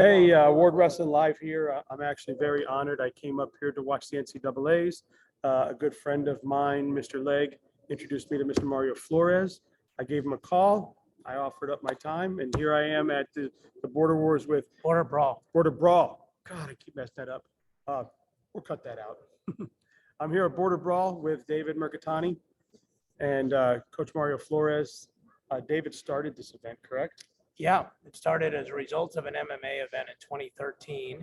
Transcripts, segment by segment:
Hey, Ward Wrestling Live here. I'm actually very honored. I came up here to watch the NCAAs. A good friend of mine, Mr. Legg, introduced me to Mr. Mario Flores. I gave him a call. I offered up my time, and here I am at the Border Wars with Border Brawl. Border Brawl. God, I keep messing that up. We'll cut that out. I'm here at Border Brawl with David Mirikitani and Coach Mario Flores. David started this event, correct? Yeah, it started as a result of an MMA event in 2013.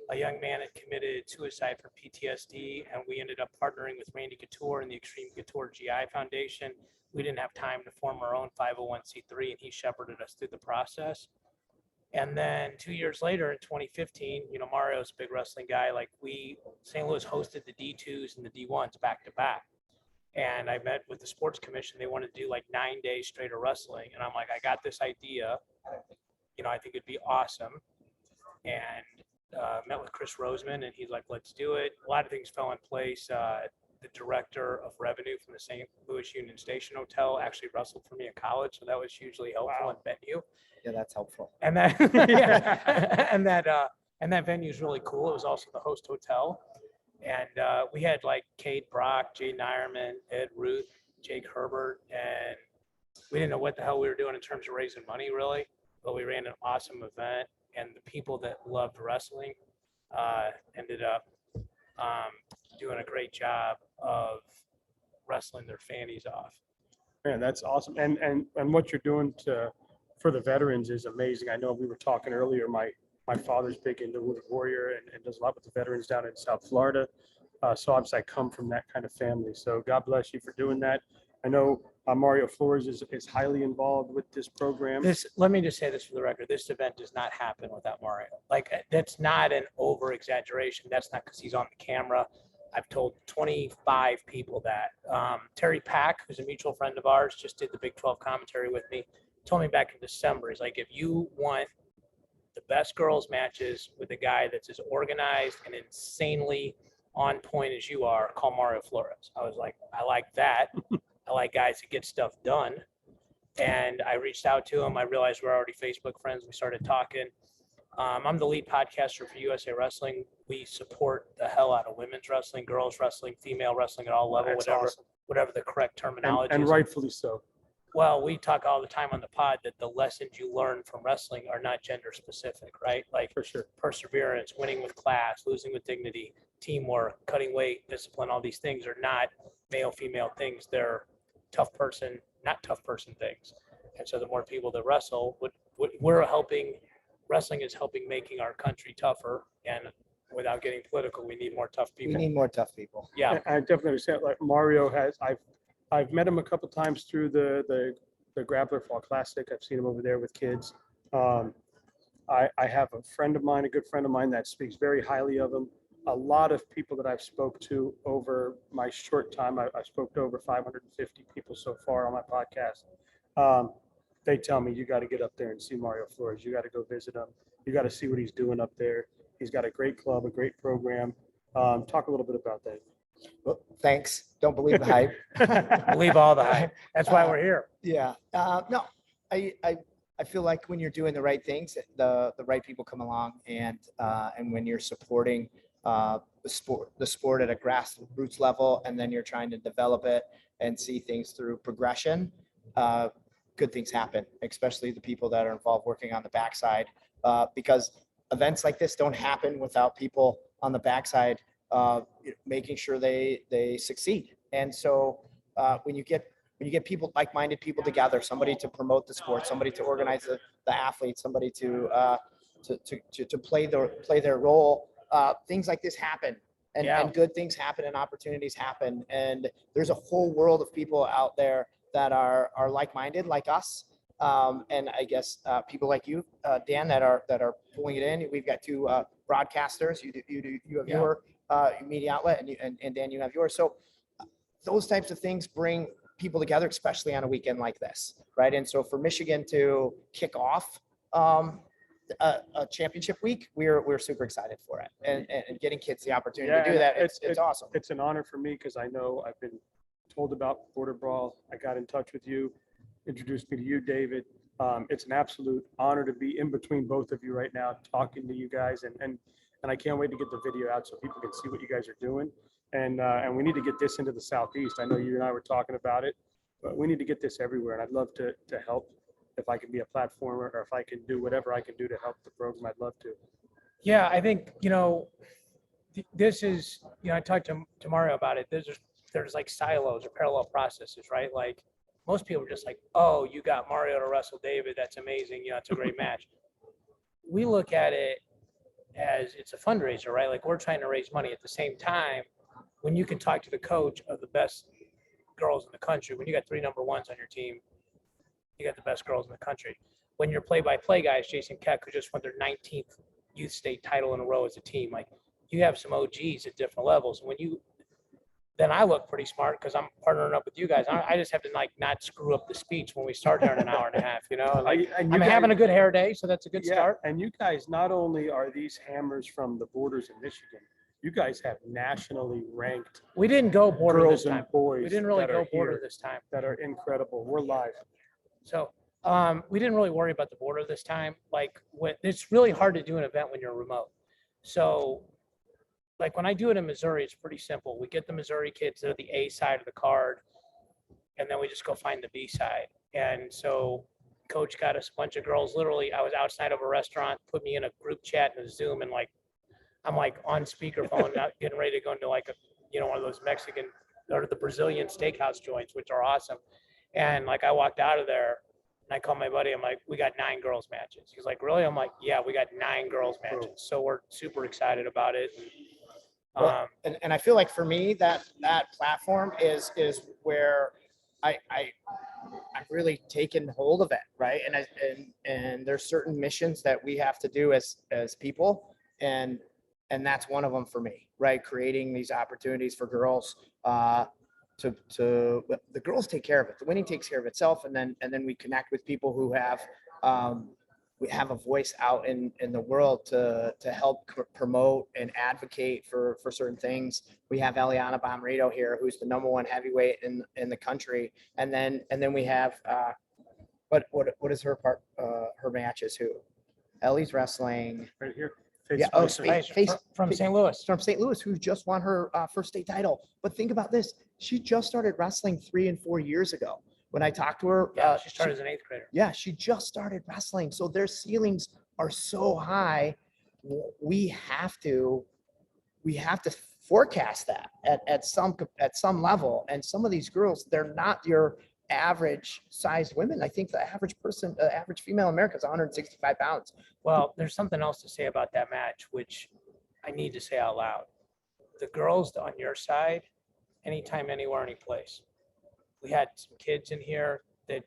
A young man had committed suicide for PTSD, and we ended up partnering with Randy Couture and the Extreme Couture GI Foundation. We didn't have time to form our own 501c3, and he shepherded us through the process. And then 2 years later, in 2015, Mario's a big wrestling guy. St. Louis hosted the D2s and the D1s back to back. And I met with the sports commission. They wanted to do like 9 days straight of wrestling. And I'm like, I got this idea. I think it'd be awesome. And met with Chris Roseman, and he's like, let's do it. A lot of things fell in place. The director of revenue from the St. Louis Union Station Hotel actually wrestled for me in college. So that was hugely helpful in venue. Yeah, that's helpful. And that, and that venue is really cool. It was also the host hotel. And we had like Cade Brock, Jay Nyerman, Ed Ruth, Jake Herbert, and we didn't know what the hell we were doing in terms of raising money, really. But we ran an awesome event, and the people that loved wrestling ended up doing a great job of wrestling their fannies off. Man, that's awesome. And what you're doing for the veterans is amazing. I know we were talking earlier, my father's big into Wounded Warrior and does a lot with the veterans down in South Florida. So obviously I come from that kind of family. So God bless you for doing that. I know Mario Flores is highly involved with this program. Let me just say this for the record. This event does not happen without Mario. That's not an over exaggeration. That's not because he's on the camera. I've told 25 people that. Terry Pack, who's a mutual friend of ours, just did the Big 12 commentary with me, told me back in December, he's like, if you want the best girls matches with a guy that's as organized and insanely on point as you are, call Mario Flores. I was like, I like that. I like guys that get stuff done. And I reached out to him. I realized we're already Facebook friends. We started talking. I'm the lead podcaster for USA Wrestling. We support the hell out of women's wrestling, girls wrestling, female wrestling at all levels, whatever the correct terminology is. And rightfully so. Well, we talk all the time on the pod that the lessons you learn from wrestling are not gender specific, right? Like For sure. Perseverance, winning with class, losing with dignity, teamwork, cutting weight, discipline, all these things are not male, female things. They're tough person, not tough person things. And so the more people that wrestle, wrestling is helping making our country tougher. And without getting political, we need more tough people. We need more tough people. Yeah. I definitely understand. Like Mario I've met him a couple times through the Grappler Fall Classic. I've seen him over there with kids. I have a good friend of mine that speaks very highly of him. A lot of people that I've spoke to over my short time, I spoke to over 550 people so far on my podcast. They tell me, you got to get up there and see Mario Flores. You got to go visit him. You got to see what he's doing up there. He's got a great club, a great program. Talk a little bit about that. Well, thanks. Don't believe the hype. Believe all the hype. That's why we're here. Yeah. No, I feel like when you're doing the right things, the right people come along, and when you're supporting the sport at a grassroots level, and then you're trying to develop it and see things through progression, good things happen, especially the people that are involved working on the backside, because events like this don't happen without people on the backside making sure they succeed. And so when you get people, like-minded people together, somebody to promote the sport, somebody to organize the athletes, somebody to play their role, things like this happen, and good things happen, and opportunities happen. And there's a whole world of people out there that are like-minded, like us. And I guess people like you, Dan, that are pulling it in. We've got two broadcasters. You have your media outlet, and Dan, you have yours. So those types of things bring people together, especially on a weekend like this, right? And so for Michigan to kick off a championship week, we're super excited for it, and getting kids the opportunity to do that. It's awesome. It's an honor for me because I know I've been told about Border Brawl. I got in touch with you, introduced me to you, David. It's an absolute honor to be in between both of you right now, talking to you guys, and I can't wait to get the video out so people can see what you guys are doing. And we need to get this into the Southeast. I know you and I were talking about it, but we need to get this everywhere. And I'd love to help if I can be a platformer or if I can do whatever I can do to help the program. I'd love to. Yeah, I think, this is, I talked to Mario about it. There's like silos or parallel processes, right? Like most people are just like, oh, you got Mario to wrestle David. That's amazing. It's a great match. We look at it as it's a fundraiser, right? Like we're trying to raise money at the same time. When you can talk to the coach of the best girls in the country, when you got 3 number ones on your team, you got the best girls in the country. When your play-by-play guys, Jason Keck, who just won their 19th youth state title in a row as a team, like you have some OGs at different levels. Then I look pretty smart because I'm partnering up with you guys. I just have to like not screw up the speech when we start here in an hour and a half, Like I'm having a good hair day, so that's a good start. And you guys, not only are these hammers from the borders in Michigan, you guys have nationally ranked. We didn't go border girls this time. And boys. We didn't really go border this time. That are incredible. We're live. So we didn't really worry about the border this time. Like it's really hard to do an event when you're remote. So like when I do it in Missouri, it's pretty simple. We get the Missouri kids to the A side of the card, and then we just go find the B side. And so coach got us a bunch of girls. Literally, I was outside of a restaurant, put me in a group chat and a Zoom, and like I'm like on speakerphone, not getting ready to go into like one of those Mexican or the Brazilian steakhouse joints, which are awesome. And like I walked out of there and I called my buddy. I'm like, we got 9 girls matches. He's like, really? I'm like, yeah, we got 9 girls matches. So we're super excited about it. Well, and I feel like for me that platform is where I've really taken hold of it, right? And there's certain missions that we have to do as people, and that's one of them for me, right? Creating these opportunities for girls to the girls take care of it. The winning takes care of itself, and then we connect with people who have we have a voice out in the world to help promote and advocate for certain things. We have Eliana Bomrito here, who's the #1 heavyweight in the country. And then we have, what is her part, her matches, who? Ellie's wrestling. Right here. From St. Louis. From St. Louis, who just won her first state title. But think about this. She just started wrestling 3 and 4 years ago. When I talked to her, she started as an 8th grader. Yeah, she just started wrestling. So their ceilings are so high. We have to forecast that at some level. And some of these girls, they're not your average sized women. I think the average female in America is 165 pounds. Well, there's something else to say about that match, which I need to say out loud. The girls on your side, anytime, anywhere, any place. We had some kids in here that it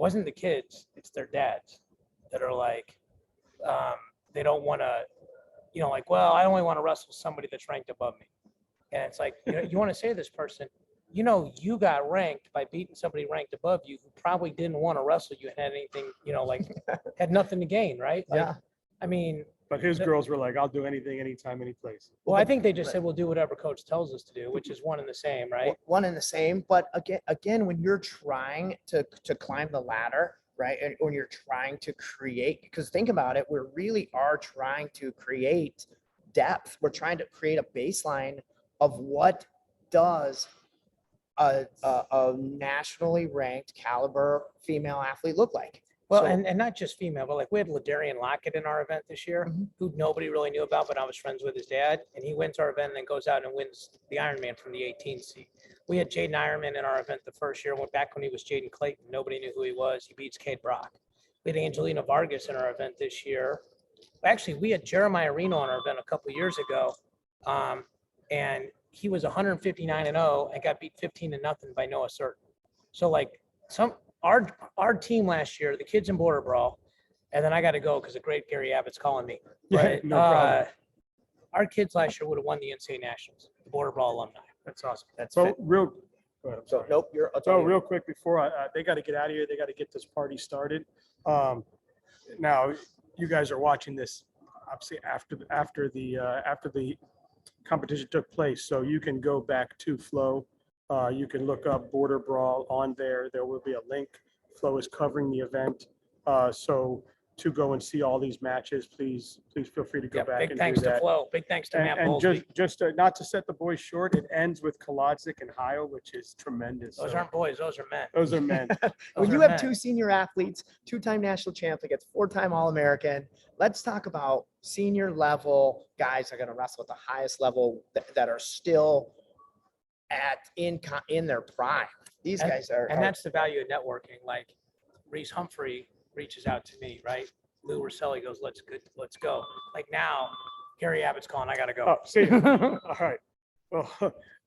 wasn't the kids, it's their dads that are like, they don't want to, like, well, I only want to wrestle somebody that's ranked above me. And it's like, you want to say to this person, you got ranked by beating somebody ranked above you who probably didn't want to wrestle you and had anything, like had nothing to gain, right? Like, Yeah. I mean, but his girls were like, I'll do anything, anytime, any place. Well, I think they just said, we'll do whatever coach tells us to do, which is one and the same, right? One and the same. But again, when you're trying to climb the ladder, right? And when you're trying to create, because think about it, we really are trying to create depth. We're trying to create a baseline of what does a nationally ranked caliber female athlete look like. Well, so, and not just female, but like we had Ladarian Lockett in our event this year, who nobody really knew about, but I was friends with his dad, and he wins our event and then goes out and wins the Ironman from the 18 seed. We had Jaden Ironman in our event the first year, went back when he was Jaden Clayton. Nobody knew who he was. He beats Cade Brock. We had Angelina Vargas in our event this year. Actually, we had Jeremiah Reno in our event a couple of years ago, and he was 159-0 and got beat 15-0 by Noah Certain. So like our team last year, the kids in Border Brawl, and then I got to go because the great Gary Abbott's calling me. But no problem. Our kids last year would have won the NCAA Nationals, the Border Brawl alumni. That's awesome. That's so fit. Real. Go ahead, I'm So sorry. nope, Real quick before they got to get out of here. They got to get this party started. Now you guys are watching this obviously after the competition took place, so you can go back to Flow. You can look up Border Brawl on there. There will be a link. Flo is covering the event. So to go and see all these matches, please feel free to go Yeah, back big and thanks do to that. Flo. Big thanks to Matt And Bowlesby. just not to set the boys short, it ends with Kolodzik and Heil, which is tremendous. Those So aren't boys, those are men. those are men. When Those you are have men. 2 senior athletes, 2-time national champions, 4-time All-American, let's talk about senior level guys that are going to wrestle at the highest level that are still in their prime. These And- guys are. And that's the value of networking. Like Reese Humphrey reaches out to me, right? Lou Rosselli goes, let's go. Like now, Gary Abbott's calling, I gotta go. Oh, see you. All right. Well,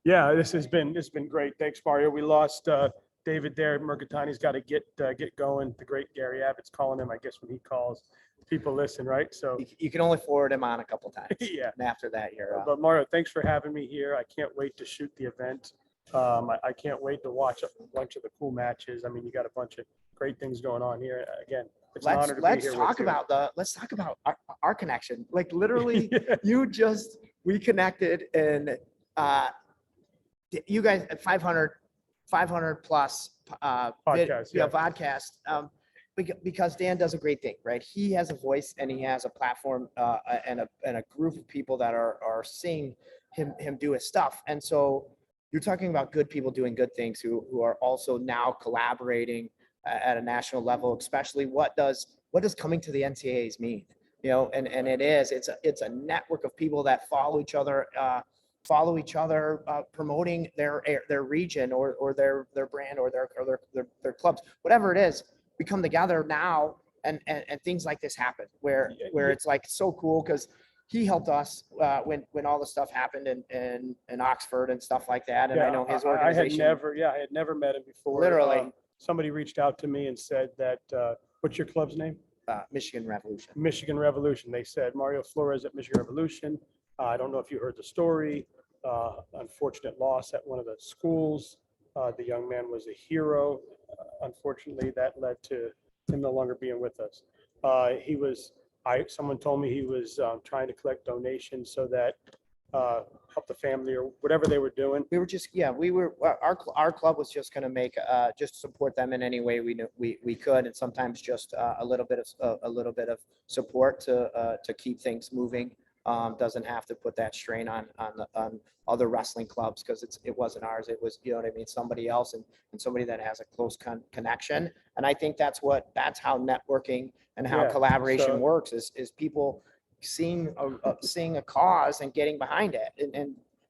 yeah, this has been great. Thanks, Mario. We lost David there. Mirikitani's got to get going. The great Gary Abbott's calling him. I guess when he calls, people listen, right? So You can only forward him on a couple times. yeah. And after that, you're. But Mario, thanks for having me here. I can't wait to shoot the event. I can't wait to watch a bunch of the cool matches. I mean, you got a bunch of great things going on here. Again, it's an honor to be here with you. Let's talk about our connection. Like literally, Yeah. we connected and you guys at 500 plus Podcast, yeah. podcast. Because Dan does a great thing, right? He has a voice and he has a platform and a group of people that are seeing him do his stuff. And so you're talking about good people doing good things who are also now collaborating at a national level, especially what does coming to the NCAAs mean? You know, and it's a network of people that follow each other, promoting their region or their brand or their clubs, whatever it is. We come together now and things like this happen where it's like so cool because he helped us when all the stuff happened in Oxford and stuff like that. And I know his organization. I had never met him before. Literally. Somebody reached out to me and said that, what's your club's name? Michigan Revolution. Michigan Revolution. They said Mario Flores at Michigan Revolution. I don't know if you heard the story. Unfortunate loss at one of the schools. The young man was a hero. Unfortunately, that led to him no longer being with us. Someone told me he was trying to collect donations so that help the family or whatever they were doing. We were our club was just going to make just support them in any way we could, and sometimes just a little bit of support to keep things moving. Doesn't have to put that strain on other wrestling clubs because it wasn't ours. It was, you know what I mean, somebody else and somebody that has a close connection. And I think that's how networking and how collaboration works is people seeing a cause and getting behind it.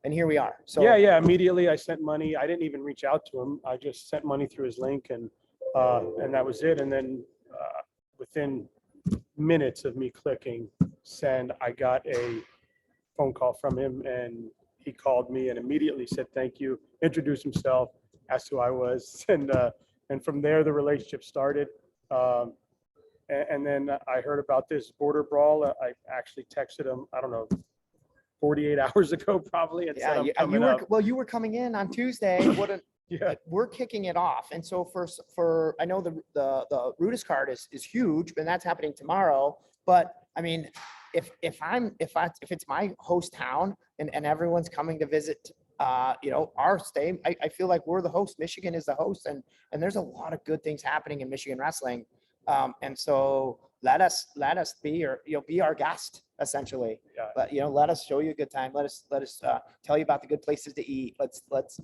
And here we are. So yeah. Immediately I sent money. I didn't even reach out to him. I just sent money through his link and that was it. And then within minutes of me clicking send, I got a phone call from him and he called me and immediately said thank you, introduced himself, asked who I was, and from there the relationship started. And then I heard about this border brawl. I actually texted him, I don't know, 48 hours ago probably, and said I'm coming up. You were coming in on Tuesday. Yeah. We're kicking it off, and so for I know the Rudis card is huge, and that's happening tomorrow. But I mean, if it's my host town and everyone's coming to visit, our state, I feel like we're the host. Michigan is the host, and there's a lot of good things happening in Michigan wrestling, and so let us be our guest essentially. Yeah. Let us show you a good time. Let us tell you about the good places to eat. Let's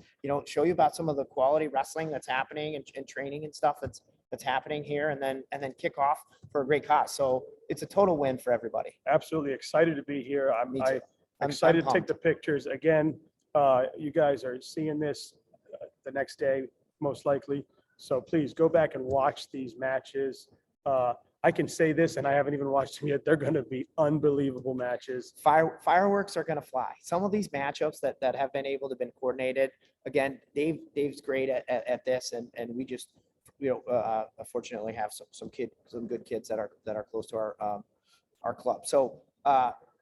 show you about some of the quality wrestling that's happening and training and stuff that's happening here, and then kick off for a great cause. So it's a total win for everybody. Absolutely excited to be here. I'm excited to take pumped. the pictures again. You guys are seeing this the next day, most likely. So please go back and watch these matches. I can say this, and I haven't even watched them yet. They're going to be unbelievable matches. Fireworks are going to fly. Some of these matchups that have been able to been coordinated. Again, Dave's great at this, and we just fortunately have some good kids that are close to our club. So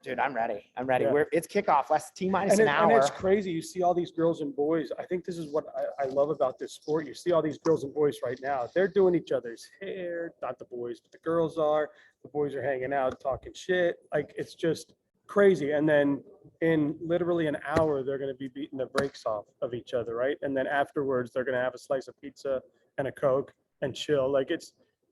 dude, I'm ready. Yeah. It's kickoff. T-minus an hour. And it's crazy. You see all these girls and boys. I think this is what I love about this sport. You see all these girls and boys right now. They're doing each other's hair. Not the boys, but the girls are. The boys are hanging out, talking shit. Like, it's just crazy. And then in literally an hour, they're going to be beating the brakes off of each other, right? And then afterwards, they're going to have a slice of pizza and a Coke and chill. Like,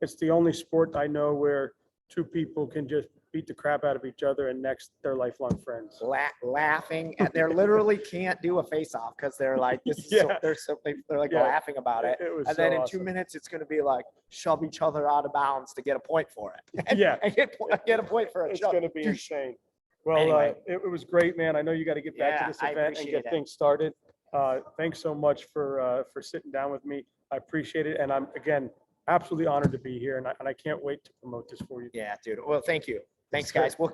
it's the only sport I know where two people can just beat the crap out of each other and next they're lifelong friends. Laughing, and they literally can't do a face-off because they're like, this is so, Yeah. they're like Yeah. laughing about it. It was And so then in awesome. 2 minutes, it's going to be like shove each other out of bounds to get a point for it. And, Yeah. and get a point for a It's shove. going to be insane. Well, Anyway. it was great, man. I know you got to get back Yeah, to this I event and appreciate get it. things started. Thanks so much for sitting down with me. I appreciate it. And I'm, again, absolutely honored to be here. And I can't wait to promote this for you. Yeah, dude. Well, thank you. Thanks, Sure. guys. We'll